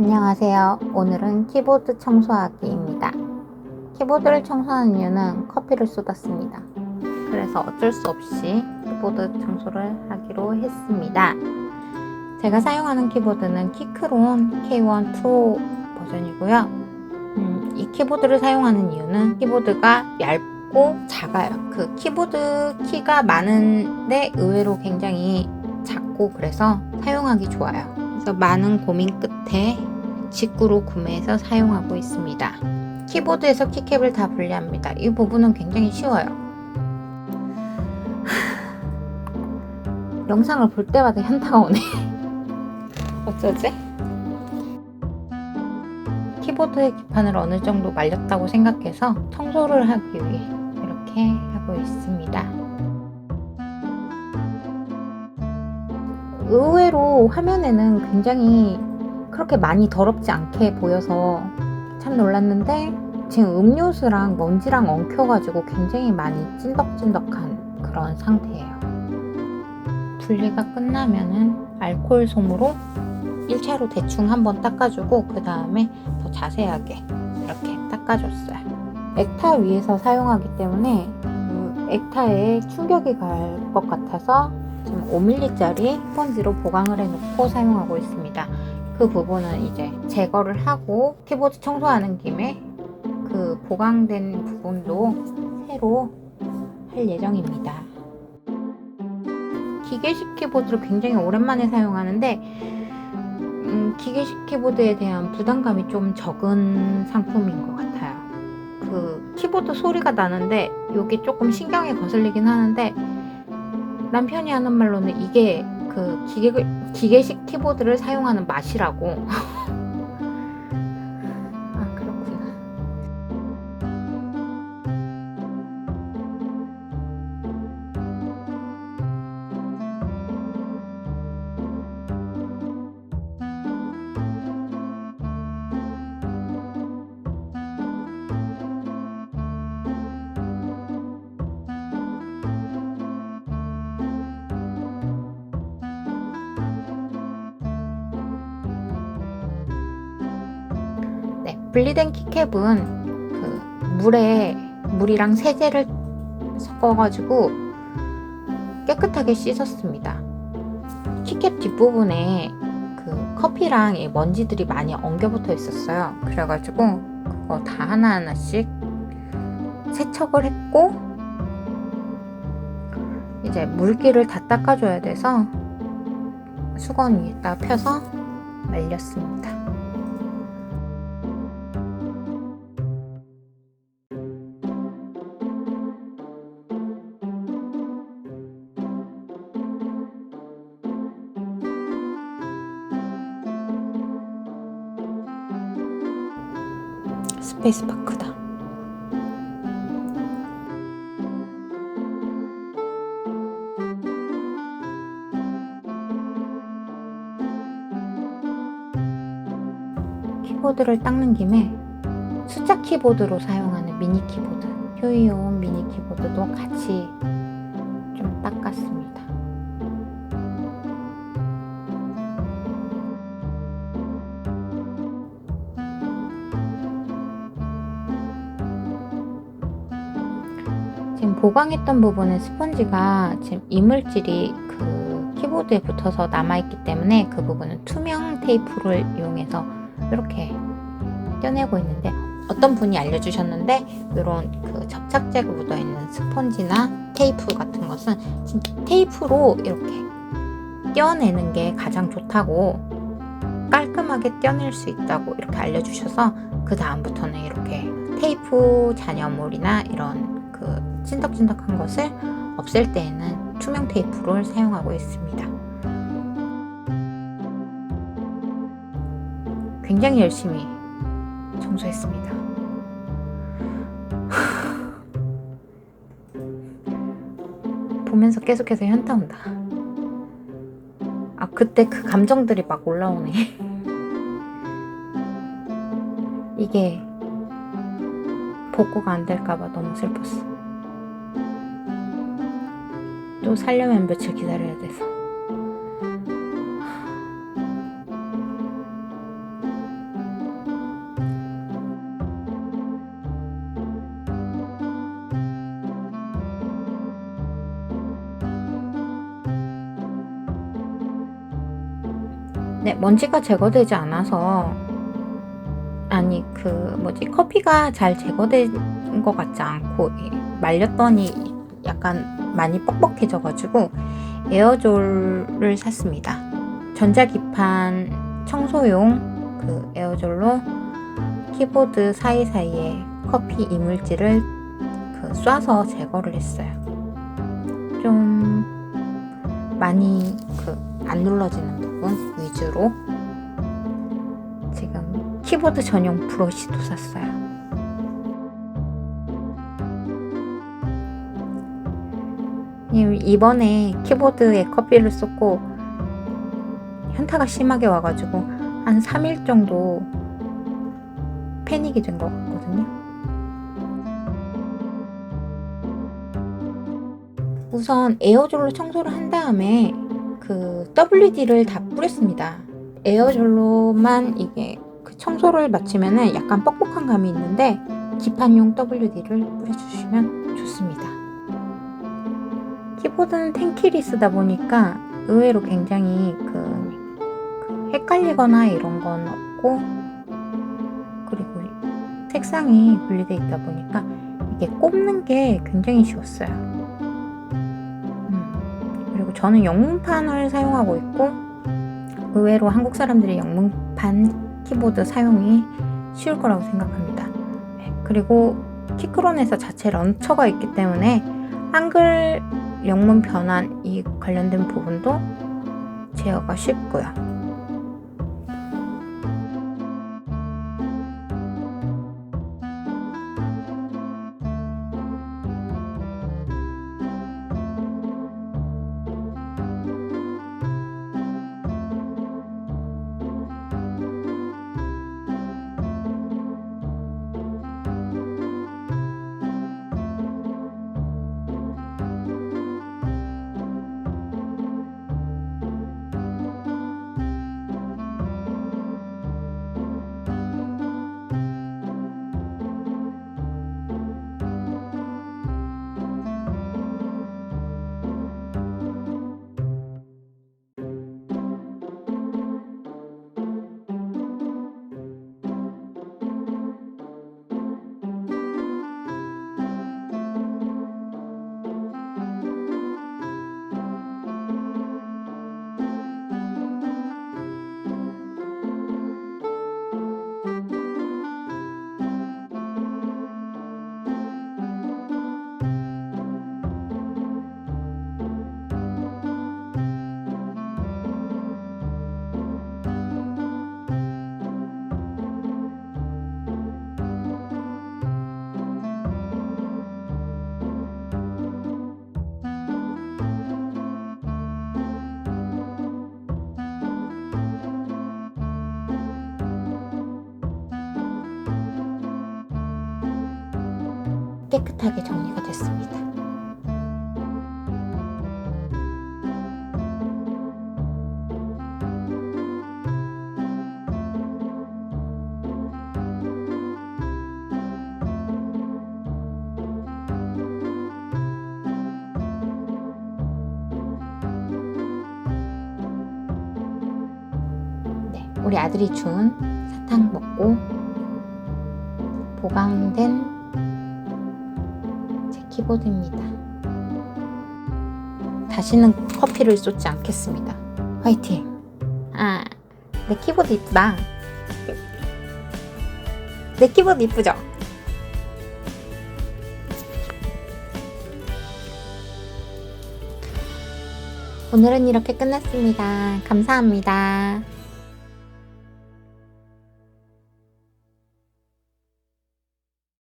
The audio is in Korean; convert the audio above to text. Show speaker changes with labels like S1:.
S1: 안녕하세요. 오늘은 키보드 청소하기입니다. 키보드를 청소하는 이유는 커피를 쏟았습니다. 그래서 어쩔 수 없이 키보드 청소를 하기로 했습니다. 제가 사용하는 키보드는 키크론 K1 프로 버전이고요. 이 키보드를 사용하는 이유는 키보드가 얇고 작아요. 그 키보드 키가 많은데 의외로 굉장히 작고 그래서 사용하기 좋아요. 그래서 많은 고민 끝에 직구로 구매해서 사용하고 있습니다. 키보드에서 키캡을 다 분리합니다. 이 부분은 굉장히 쉬워요. 영상을 볼 때마다 현타가 오네. 어쩌지? 키보드의 기판을 어느 정도 말렸다고 생각해서 청소를 하기 위해 이렇게 하고 있습니다. 의외로 화면에는 굉장히 그렇게 많이 더럽지 않게 보여서 참 놀랐는데 지금 음료수랑 먼지랑 엉켜가지고 굉장히 많이 찐덕찐덕한 그런 상태예요. 분리가 끝나면은 알코올 솜으로 1차로 대충 한번 닦아주고 그 다음에 더 자세하게 이렇게 닦아줬어요. 액타 위에서 사용하기 때문에 액타에 충격이 갈 것 같아서 지금 5mm짜리 스펀지로 보강을 해놓고 사용하고 있습니다. 그 부분은 이제 제거를 하고 키보드 청소하는 김에 그 보강된 부분도 새로 할 예정입니다. 기계식 키보드를 굉장히 오랜만에 사용하는데 기계식 키보드에 대한 부담감이 좀 적은 상품인 것 같아요. 그 키보드 소리가 나는데 이게 조금 신경에 거슬리긴 하는데 남편이 하는 말로는 이게 그 기계식 키보드를 사용하는 맛이라고. 아, 그렇구나. 네, 분리된 키캡은 그 물이랑 세제를 섞어가지고 깨끗하게 씻었습니다. 키캡 뒷부분에 그 커피랑 먼지들이 많이 엉겨붙어 있었어요. 그래가지고 그거 다 하나하나씩 세척을 했고 이제 물기를 다 닦아줘야 돼서 수건 위에다 펴서 말렸습니다. 스페이스바크다. 키보드를 닦는 김에 숫자 키보드로 사용하는 미니 키보드, 휴이온 미니 키보드도 같이 좀 닦았습니다. 지금 보강했던 부분은 스펀지가 지금 이물질이 그 키보드에 붙어서 남아있기 때문에 그 부분은 투명 테이프를 이용해서 이렇게 떼내고 있는데 어떤 분이 알려주셨는데 이런 그 접착제가 묻어있는 스펀지나 테이프 같은 것은 진짜 테이프로 이렇게 떼어내는 게 가장 좋다고 깔끔하게 떼어낼 수 있다고 이렇게 알려주셔서 그 다음부터는 이렇게 테이프 잔여물이나 이런 그 찐덕찐덕한 것을 없앨 때에는 투명 테이프를 사용하고 있습니다. 굉장히 열심히 청소했습니다. 보면서 계속해서 현타 온다. 아, 그때 그 감정들이 막 올라오네. 이게 복구가 안 될까봐 너무 슬펐어. 또 살려면 며칠 기다려야 돼서. 네, 먼지가 제거되지 않아서, 아니, 커피가 잘 제거된 것 같지 않고, 말렸더니 약간 많이 뻑뻑해져가지고, 에어졸을 샀습니다. 전자기판 청소용 에어졸로 키보드 사이사이에 커피 이물질을 쏴서 제거를 했어요. 좀 많이 안 눌러지는 부분 위주로. 지금 키보드 전용 브러쉬도 샀어요. 이번에 키보드에 커피를 쏟고 현타가 심하게 와가지고 한 3일 정도 패닉이 된 것 같거든요. 우선 에어졸로 청소를 한 다음에 WD를 다 뿌렸습니다. 에어졸로만 이게 청소를 마치면은 약간 뻑뻑한 감이 있는데 기판용 WD를 뿌려주시면 좋습니다. 키보드는 텐키리 쓰다 보니까 의외로 굉장히 헷갈리거나 이런 건 없고, 그리고 색상이 분리되어 있다 보니까 이게 꼽는 게 굉장히 쉬웠어요. 그리고 저는 영문판을 사용하고 있고, 의외로 한국 사람들이 영문판 키보드 사용이 쉬울 거라고 생각합니다. 그리고 키크론에서 자체 런처가 있기 때문에 한글 영문 변환 이 관련된 부분도 제어가 쉽고요. 깨끗하게 정리가 됐습니다. 네, 우리 아들이 준 사탕 먹고 보강된 키보드입니다. 다시는 커피를 쏟지 않겠습니다. 화이팅! 내 키보드 이쁘다. 내 키보드 이쁘죠? 오늘은 이렇게 끝났습니다. 감사합니다.